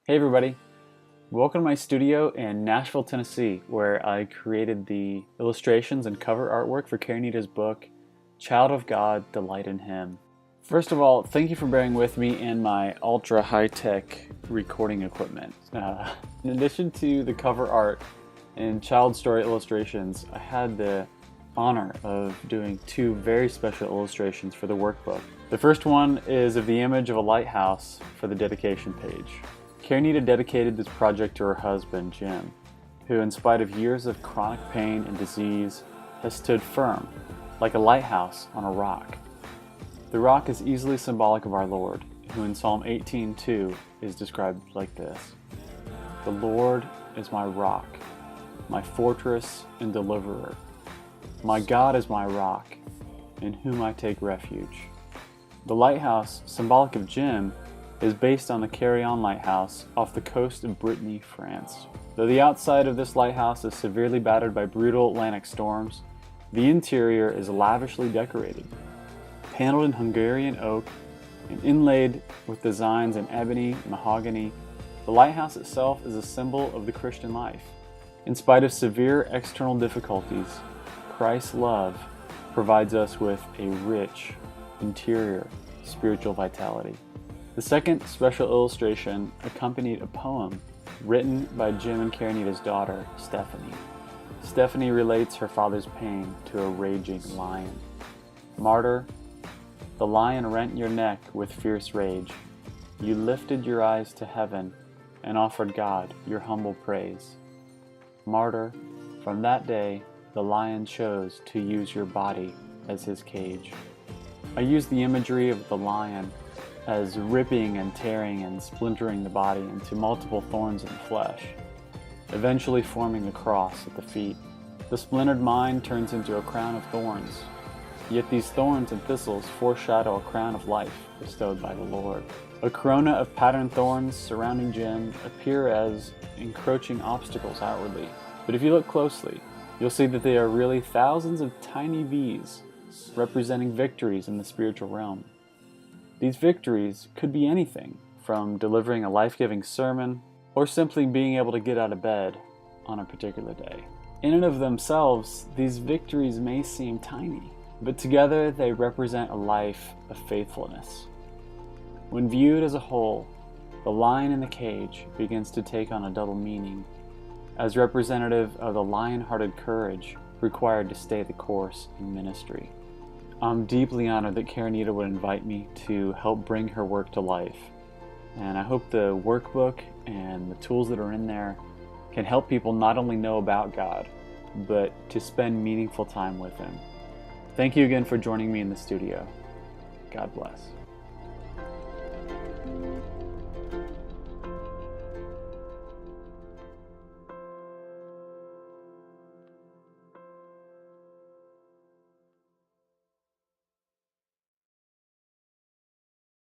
Hey everybody, welcome to my studio in Nashville, Tennessee, where I created the illustrations and cover artwork for Karenita's book, Child of God, Delight in Him. First of all, thank you for bearing with me in my ultra high-tech recording equipment. In addition to the cover art and child story illustrations, I had the honor of doing two very special illustrations for the workbook. The first one is of the image of a lighthouse for the dedication page. Karenita dedicated this project to her husband, Jim, who, in spite of years of chronic pain and disease, has stood firm, like a lighthouse on a rock. The rock is easily symbolic of our Lord, who in Psalm 18:2 is described like this: "The Lord is my rock, my fortress and deliverer. My God is my rock, in whom I take refuge." The lighthouse, symbolic of Jim, is based on the Carillon Lighthouse off the coast of Brittany, France. Though the outside of this lighthouse is severely battered by brutal Atlantic storms, the interior is lavishly decorated. Paneled in Hungarian oak and inlaid with designs in ebony and mahogany, the lighthouse itself is a symbol of the Christian life. In spite of severe external difficulties, Christ's love provides us with a rich interior spiritual vitality. The second special illustration accompanied a poem written by Jim and Karenita's daughter, Stephanie. Stephanie relates her father's pain to a raging lion. Martyr, the lion rent your neck with fierce rage. You lifted your eyes to heaven and offered God your humble praise. Martyr, from that day, the lion chose to use your body as his cage. I use the imagery of the lion as ripping and tearing and splintering the body into multiple thorns in the flesh, eventually forming the cross at the feet. The splintered mind turns into a crown of thorns, yet these thorns and thistles foreshadow a crown of life bestowed by the Lord. A corona of patterned thorns surrounding Jim appear as encroaching obstacles outwardly, but if you look closely, you'll see that they are really thousands of tiny V's representing victories in the spiritual realm. These victories could be anything from delivering a life-giving sermon or simply being able to get out of bed on a particular day. In and of themselves, these victories may seem tiny, but together they represent a life of faithfulness. When viewed as a whole, the lion in the cage begins to take on a double meaning as representative of the lion-hearted courage required to stay the course in ministry. I'm deeply honored that Karenita would invite me to help bring her work to life, and I hope the workbook and the tools that are in there can help people not only know about God, but to spend meaningful time with Him. Thank you again for joining me in the studio. God bless.